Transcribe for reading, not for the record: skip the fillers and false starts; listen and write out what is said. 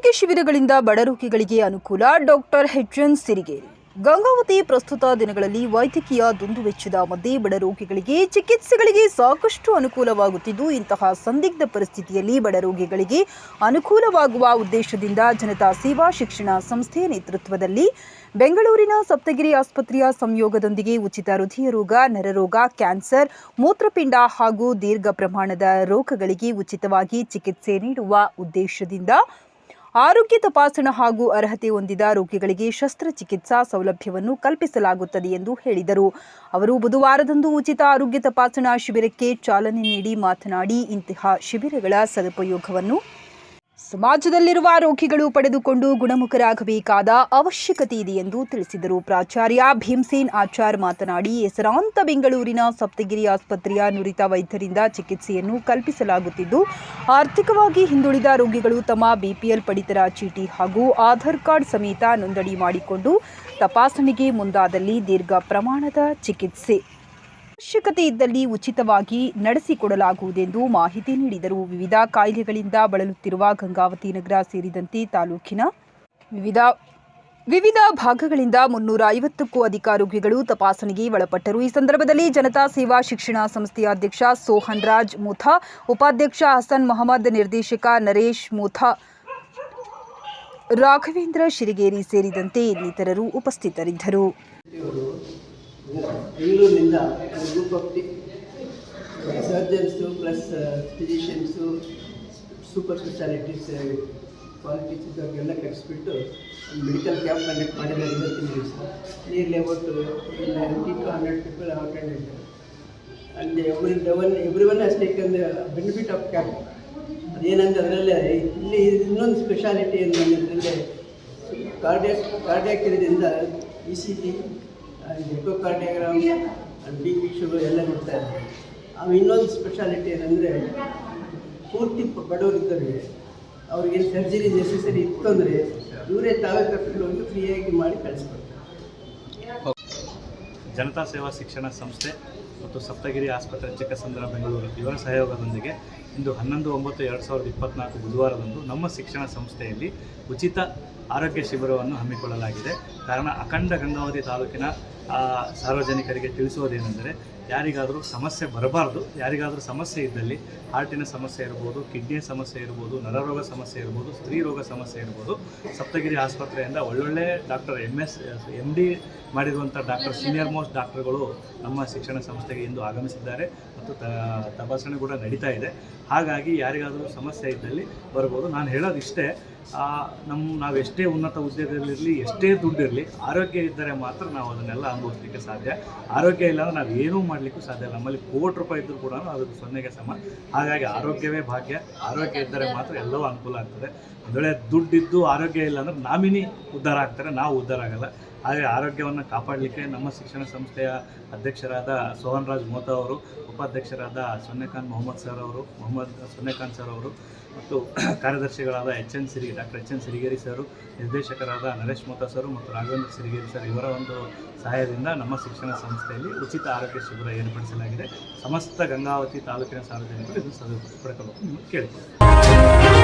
ಆರೋಗ್ಯ ಶಿಬಿರಗಳಿಂದ ಬಡ ರೋಗಿಗಳಿಗೆ ಅನುಕೂಲ. ಡಾಕ್ಟರ್ ಎಚ್.ಎನ್. ಸಿರಿಗೇರಿ. ಗಂಗಾವತಿ ಪ್ರಸ್ತುತ ದಿನಗಳಲ್ಲಿ ವೈದ್ಯಕೀಯ ದುಂದುವೆಚ್ಚದ ಮಧ್ಯೆ ಬಡ ರೋಗಿಗಳಿಗೆ ಚಿಕಿತ್ಸೆಗಳಿಗೆ ಸಾಕಷ್ಟು ಅನುಕೂಲವಾಗುತ್ತಿದ್ದು, ಇಂತಹ ಸಂದಿಗ್ಧ ಪರಿಸ್ಥಿತಿಯಲ್ಲಿ ಬಡ ರೋಗಿಗಳಿಗೆ ಅನುಕೂಲವಾಗುವ ಉದ್ದೇಶದಿಂದ ಜನತಾ ಸೇವಾ ಶಿಕ್ಷಣ ಸಂಸ್ಥೆ ನೇತೃತ್ವದಲ್ಲಿ ಬೆಂಗಳೂರಿನ ಸಪ್ತಗಿರಿ ಆಸ್ಪತ್ರೆಯ ಸಂಯೋಗದೊಂದಿಗೆ ಉಚಿತ ಹೃದಯ ರೋಗ, ನರರೋಗ, ಕ್ಯಾನ್ಸರ್, ಮೂತ್ರಪಿಂಡ ಹಾಗೂ ದೀರ್ಘ ಪ್ರಮಾಣದ ರೋಗಗಳಿಗೆ ಉಚಿತವಾಗಿ ಚಿಕಿತ್ಸೆ ನೀಡುವ ಉದ್ದೇಶದಿಂದ ಆರೋಗ್ಯ ತಪಾಸಣಾ ಹಾಗೂ ಅರ್ಹತೆ ಹೊಂದಿದ ರೋಗಿಗಳಿಗೆ ಶಸ್ತ್ರಚಿಕಿತ್ಸಾ ಸೌಲಭ್ಯವನ್ನು ಕಲ್ಪಿಸಲಾಗುತ್ತದೆ ಎಂದು ಹೇಳಿದರು. ಅವರು ಬುಧವಾರದಂದು ಉಚಿತ ಆರೋಗ್ಯ ತಪಾಸಣಾ ಶಿಬಿರಕ್ಕೆ ಚಾಲನೆ ನೀಡಿ ಮಾತನಾಡಿ, ಇಂತಹ ಶಿಬಿರಗಳ ಸದುಪಯೋಗವನ್ನು ಸಮಾಜದಲ್ಲಿರುವ ರೋಗಿಗಳು ಪಡೆದುಕೊಂಡು ಗುಣಮುಖರಾಗಬೇಕಾದ ಅವಶ್ಯಕತೆ ಇದೆ ಎಂದು ತಿಳಿಸಿದರು. ಪ್ರಾಚಾರ್ಯ ಭೀಮಸೇನ್ ಆಚಾರ್ ಮಾತನಾಡಿ, ಹೆಸರಾಂತ ಬೆಂಗಳೂರಿನ ಸಪ್ತಗಿರಿ ಆಸ್ಪತ್ರೆಯ ನುರಿತ ವೈದ್ಯರಿಂದ ಚಿಕಿತ್ಸೆಯನ್ನು ಕಲ್ಪಿಸಲಾಗುತ್ತಿದ್ದು, ಆರ್ಥಿಕವಾಗಿ ಹಿಂದುಳಿದ ರೋಗಿಗಳು ತಮ್ಮ ಬಿಪಿಎಲ್ ಪಡಿತರ ಚೀಟಿ ಹಾಗೂ ಆಧಾರ್ ಕಾರ್ಡ್ ಸಮೇತ ನೋಂದಣಿ ಮಾಡಿಕೊಂಡು ತಪಾಸಣೆಗೆ ಮುಂದಾದಲ್ಲಿ ದೀರ್ಘ ಪ್ರಮಾಣದ ಚಿಕಿತ್ಸೆ ಅವಶ್ಯಕತೆ ಇದ್ದಲ್ಲಿ ಉಚಿತವಾಗಿ ನಡೆಸಿಕೊಡಲಾಗುವುದೆಂದು ಮಾಹಿತಿ ನೀಡಿದರು. ವಿವಿಧ ಕಾಯಿಲೆಗಳಿಂದ ಬಳಲುತ್ತಿರುವ ಗಂಗಾವತಿ ನಗರ ಸೇರಿದಂತೆ ತಾಲೂಕಿನ ವಿವಿಧ ಭಾಗಗಳಿಂದ 350ಕ್ಕೂ ಅಧಿಕ ರೋಗಿಗಳು ತಪಾಸಣೆಗೆ ಒಳಪಟ್ಟರು. ಈ ಸಂದರ್ಭದಲ್ಲಿ ಜನತಾ ಸೇವಾ ಶಿಕ್ಷಣ ಸಂಸ್ಥೆಯ ಅಧ್ಯಕ್ಷ ಸೋಹನ್ ರಾಜ್ ಮುಥಾ, ಉಪಾಧ್ಯಕ್ಷ ಹಸನ್ ಮೊಹಮ್ಮದ್, ನಿರ್ದೇಶಕ ನರೇಶ್ ಮುಥಾ, ರಾಘವೇಂದ್ರ ಶಿರಿಗೇರಿ ಸೇರಿದಂತೆ ಇನ್ನಿತರರು ಉಪಸ್ಥಿತರಿದ್ದರು. ಬೆಂಗಳೂರಿನಿಂದ group of surgeons plus physicians super specialities qualities ಇದ್ದಾಗೆಲ್ಲ ಕರೆಸಿಬಿಟ್ಟು ಒಂದು ಮೆಡಿಕಲ್ ಕ್ಯಾಂಪ್ ಕಂಡಕ್ಟ್ ಮಾಡಿದ್ದಾರೆ. ಇವತ್ತಿನ ದಿವಸ nearly about 90 to 100 people have attended. And everyone has taken the benefit of camp. ಅದೇನಂದ್ರೆ ಅದರಲ್ಲೇ ಇಲ್ಲಿ ಇನ್ನೊಂದು ಸ್ಪೆಷಾಲಿಟಿ ಏನಂದರೆ ಕಾರ್ಡಿಯಾಕ್ ಇರೋದ್ರಿಂದ ECG echocardiogram B P sugar ಎಲ್ಲ ನೋಡ್ತಾ ಇದ್ದಾರೆ. ಇನ್ನೊಂದು ಸ್ಪೆಷಾಲಿಟಿ ಏನಂದರೆ ಪೂರ್ತಿ ಬಡವರಿದ್ದಾರೆ, ಅವ್ರಿಗೆ ಸರ್ಜರಿ ನೆಸೆಸರಿ ಇತ್ತು ಅಂದರೆ ಇವರೇ ತಾವೇ ಕರ್ಕೊಂಡು ಹೋಗಿ ಫ್ರೀಯಾಗಿ ಮಾಡಿ ಕಳಿಸ್ಕೊಡ್ತಾರೆ. ಜನತಾ ಸೇವಾ ಶಿಕ್ಷಣ ಸಂಸ್ಥೆ ಮತ್ತು ಸಪ್ತಗಿರಿ ಆಸ್ಪತ್ರೆ ಚಿಕ್ಕಸಂದ್ರ ಬೆಂಗಳೂರು ಇವರ ಸಹಯೋಗದೊಂದಿಗೆ ಇಂದು 11/9/2024 ಬುಧವಾರದಂದು ನಮ್ಮ ಶಿಕ್ಷಣ ಸಂಸ್ಥೆಯಲ್ಲಿ ಉಚಿತ ಆರೋಗ್ಯ ಶಿಬಿರವನ್ನು ಹಮ್ಮಿಕೊಳ್ಳಲಾಗಿದೆ. ಕಾರಣ ಅಖಂಡ ಗಂಗಾವತಿ ತಾಲೂಕಿನ ಸಾರ್ವಜನಿಕರಿಗೆ ತಿಳಿಸುವುದೇನೆಂದರೆ, ಯಾರಿಗಾದರೂ ಸಮಸ್ಯೆ ಬರಬಾರ್ದು, ಯಾರಿಗಾದರೂ ಸಮಸ್ಯೆ ಇದ್ದಲ್ಲಿ ಹಾರ್ಟಿನ ಸಮಸ್ಯೆ ಇರ್ಬೋದು, ಕಿಡ್ನಿಯ ಸಮಸ್ಯೆ ಇರ್ಬೋದು, ನರರೋಗ ಸಮಸ್ಯೆ ಇರ್ಬೋದು, ಸ್ತ್ರೀ ರೋಗ ಸಮಸ್ಯೆ ಇರ್ಬೋದು, ಸಪ್ತಗಿರಿ ಆಸ್ಪತ್ರೆಯಿಂದ ಒಳ್ಳೊಳ್ಳೆ ಡಾಕ್ಟರ್ MD ಮಾಡಿರುವಂಥ ಸೀನಿಯರ್ ಮೋಸ್ಟ್ ಡಾಕ್ಟರ್ಗಳು ನಮ್ಮ ಶಿಕ್ಷಣ ಸಂಸ್ಥೆಗೆ ಇಂದು ಆಗಮಿಸಿದ್ದಾರೆ ಮತ್ತು ತಪಾಸಣೆ ಕೂಡ ನಡೀತಾ ಇದೆ. ಹಾಗಾಗಿ ಯಾರಿಗಾದರೂ ಸಮಸ್ಯೆ ಇದ್ದಲ್ಲಿ ಬರ್ಬೋದು. ನಾನು ಹೇಳೋದಿಷ್ಟೇ, ನಾವು ಎಷ್ಟೇ ಉನ್ನತ ಹುದ್ದೆಯಲ್ಲಿರಲಿ, ಎಷ್ಟೇ ದುಡ್ಡಿರಲಿ, ಆರೋಗ್ಯ ಇದ್ದರೆ ಮಾತ್ರ ನಾವು ಅದನ್ನೆಲ್ಲ ಅನುಭವಿಸಲಿಕ್ಕೆ ಸಾಧ್ಯ. ಆರೋಗ್ಯ ಇಲ್ಲ ಅಂದರೆ ನಾವು ಏನೂ ಮಾಡಲಿಕ್ಕೂ ಸಾಧ್ಯ ಇಲ್ಲ. ನಮ್ಮಲ್ಲಿ ಕೋಟಿ ರೂಪಾಯಿ ಇದ್ದರೂ ಕೂಡ ಅದು 0ಗೆ ಸಮ. ಹಾಗಾಗಿ ಆರೋಗ್ಯವೇ ಭಾಗ್ಯ. ಆರೋಗ್ಯ ಇದ್ದರೆ ಮಾತ್ರ ಎಲ್ಲವೂ ಅನುಕೂಲ ಆಗ್ತದೆ. ಒಂದು ವೇಳೆ ದುಡ್ಡಿದ್ದು ಆರೋಗ್ಯ ಇಲ್ಲ ಅಂದರೆ ನಾಮಿನಿ ಉದ್ಧಾರ ಆಗ್ತಾರೆ, ನಾವು ಉದ್ಧಾರ ಆಗಲ್ಲ. ಹಾಗೆ ಆರೋಗ್ಯವನ್ನು ಕಾಪಾಡಲಿಕ್ಕೆ ನಮ್ಮ ಶಿಕ್ಷಣ ಸಂಸ್ಥೆಯ ಅಧ್ಯಕ್ಷರಾದ ಸೋಹನ್ ರಾಜ್ ಮೋತಾ ಅವರು, ಉಪಾಧ್ಯಕ್ಷರಾದ ಮೊಹಮ್ಮದ್ ಸೊನ್ನೆಖಾನ್ ಸರ್ ಅವರು ಮತ್ತು ಕಾರ್ಯದರ್ಶಿಗಳಾದ ಡಾಕ್ಟರ್ ಎಚ್.ಎನ್. ಸಿರಿಗೇರಿ ಸರು, ನಿರ್ದೇಶಕರಾದ ನರೇಶ್ ಮುಥಾ ಸರು ಮತ್ತು ರಾಘವೇಂದ್ರ ಸಿರಿಗೇರಿ ಸರ್ ಇವರ ಒಂದು ಸಹಾಯದಿಂದ ನಮ್ಮ ಶಿಕ್ಷಣ ಸಂಸ್ಥೆಯಲ್ಲಿ ಉಚಿತ ಆರೋಗ್ಯ ಶಿಬಿರ ಏರ್ಪಡಿಸಲಾಗಿದೆ. ಸಮಸ್ತ ಗಂಗಾವತಿ ತಾಲೂಕಿನ ಸಾರ್ವಜನಿಕರು ಇದನ್ನು ಸದುಪಯೋಗ ಪಡೆದುಕೊಳ್ಳಬೇಕು ಕೇಳಿಕೊಳ್ಳಿ.